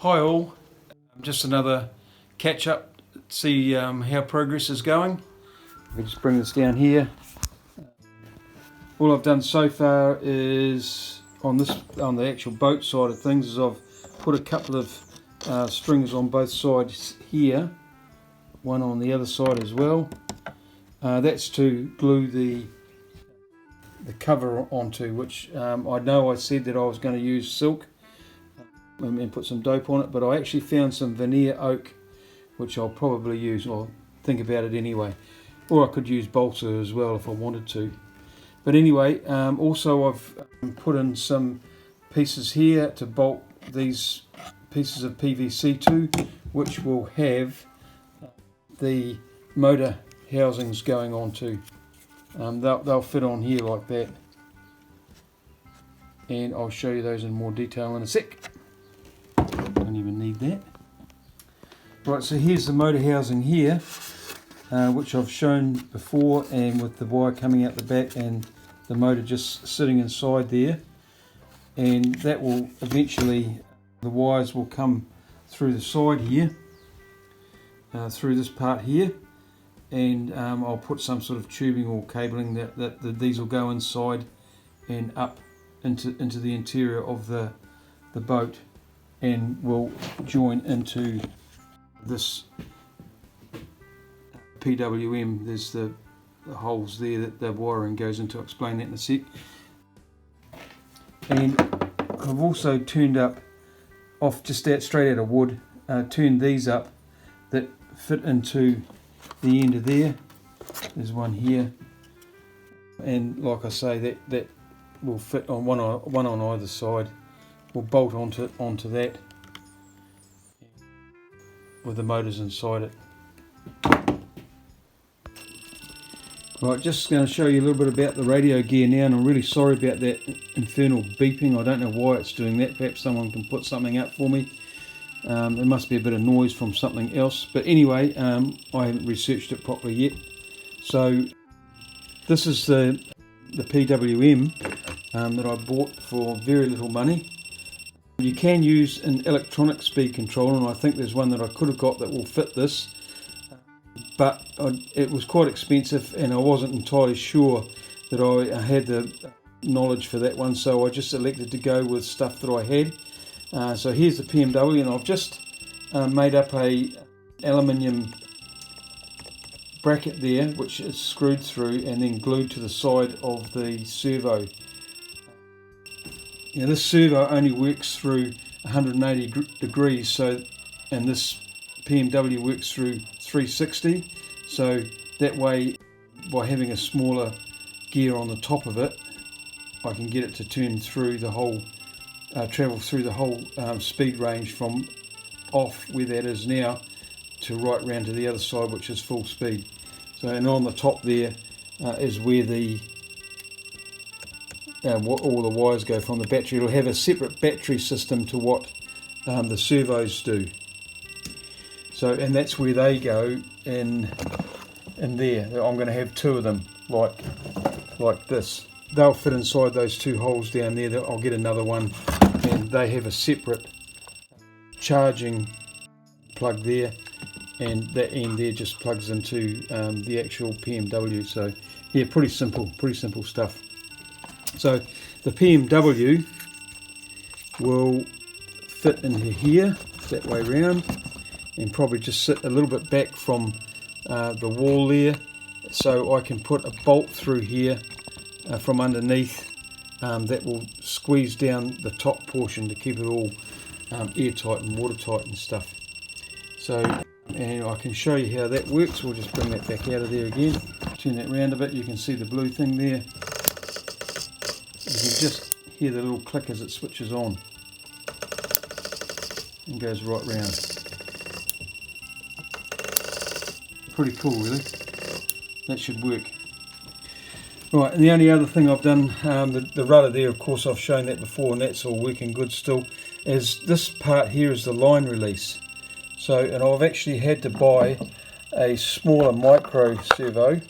Hi all, just another catch up, see how progress is going. I'll just bring this down here. All I've done so far is on the actual boat side of things is I've put a couple of strings on both sides here, one on the other side as well. That's to glue the cover onto, which I know I said that I was going to use silk and put some dope on it, but I actually found some veneer oak which I'll probably use, or think about it anyway, or I could use balsa as well if I wanted to. But anyway, also I've put in some pieces here to bolt these pieces of PVC to, which will have the motor housings going on to. They'll fit on here like that, and I'll show you those in more detail in a sec. Don't even need that. Right, so here's the motor housing here, which I've shown before, and with the wire coming out the back and the motor just sitting inside there, and that will eventually, the wires will come through the side here, through this part here, and I'll put some sort of tubing or cabling that these will go inside and up into the interior of the boat, and will join into this PWM. There's the holes there that the wiring goes into. I'll explain that in a sec. And I've also turned up off just straight out of wood, turned these up that fit into the end of there. There's one here, and like I say, that will fit on one on either side. We'll bolt onto that with the motors inside it. Right, just going to show you a little bit about the radio gear now, and I'm really sorry about that infernal beeping. I don't know why it's doing that. Perhaps someone can put something up for me. It must be a bit of noise from something else, but anyway, I haven't researched it properly yet. So this is the PWM that I bought for very little money. You can use an electronic speed controller, and I think there's one that I could have got that will fit this, but it was quite expensive and I wasn't entirely sure that I had the knowledge for that one, so I just elected to go with stuff that I had. So here's the PMW, and I've just made up a aluminium bracket there which is screwed through and then glued to the side of the servo. Now this servo only works through 180 degrees, so, and this PMW works through 360, so that way, by having a smaller gear on the top of it, I can get it to turn through the whole, travel through the whole speed range from off where that is now to right round to the other side, which is full speed. So, and on the top there is where the all the wires go from the battery. It'll have a separate battery system to what the servos do. So, and that's where they go in there. I'm going to have two of them, like this. They'll fit inside those two holes down there. I'll get another one, and they have a separate charging plug there, and that end there just plugs into the actual PMW. So yeah, pretty simple stuff. So the PMW will fit into here, that way round, and probably just sit a little bit back from the wall there, so I can put a bolt through here from underneath that will squeeze down the top portion to keep it all airtight and watertight and stuff. So, and I can show you how that works. We'll just bring that back out of there again, turn that round a bit. You can see the blue thing there. You can just hear the little click as it switches on and goes right round. Pretty cool, really. That should work. Right, and the only other thing I've done, the rudder there, of course I've shown that before, and that's all working good still, is this part here is the line release. So, and I've actually had to buy a smaller micro servo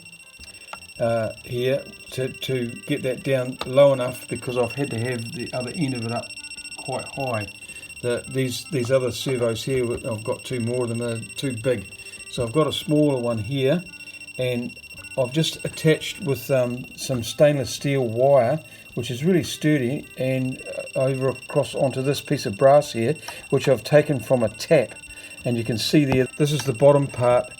here to get that down low enough, because I've had to have the other end of it up quite high. These other servos here, I've got two more of them, are too big. So I've got a smaller one here, and I've just attached with some stainless steel wire, which is really sturdy, and over across onto this piece of brass here, which I've taken from a tap. And you can see there, this is the bottom part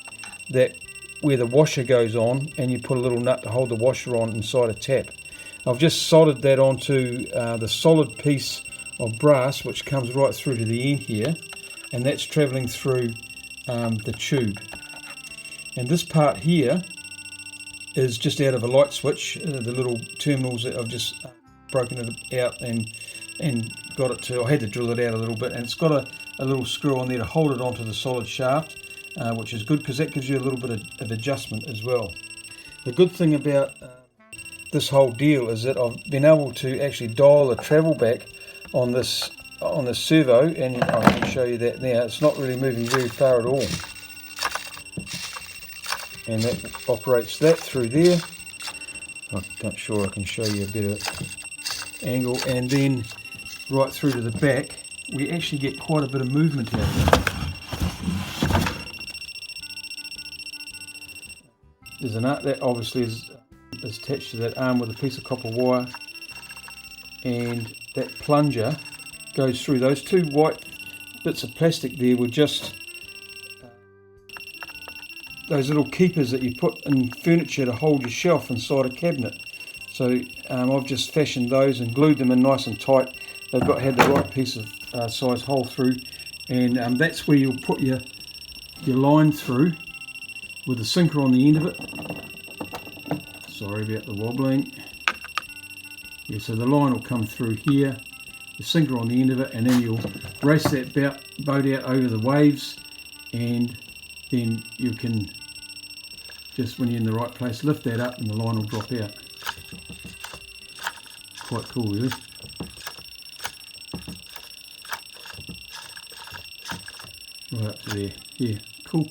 where the washer goes on, and you put a little nut to hold the washer on inside a tap. I've just soldered that onto the solid piece of brass, which comes right through to the end here, and that's travelling through the tube. And this part here is just out of a light switch, the little terminals that I've just broken it out and got it to, I had to drill it out a little bit, and it's got a little screw on there to hold it onto the solid shaft, which is good because that gives you a little bit of adjustment as well. The good thing about this whole deal is that I've been able to actually dial the travel back on this servo, and I can show you that now. It's not really moving very far at all, and that operates that through there. I'm not sure I can show you a better angle, and then right through to the back we actually get quite a bit of movement out here. There's an arm that obviously is attached to that arm with a piece of copper wire, and that plunger goes through. Those two white bits of plastic there were just those little keepers that you put in furniture to hold your shelf inside a cabinet. So I've just fashioned those and glued them in nice and tight. They've had the right piece of size hole through, and that's where you'll put your line through with the sinker on the end of it. Sorry about the wobbling. Yeah, so the line will come through here, the sinker on the end of it, and then you'll race that boat out over the waves, and then you can just, when you're in the right place, lift that up and the line will drop out. Quite cool, really. Right up to there. Yeah, cool.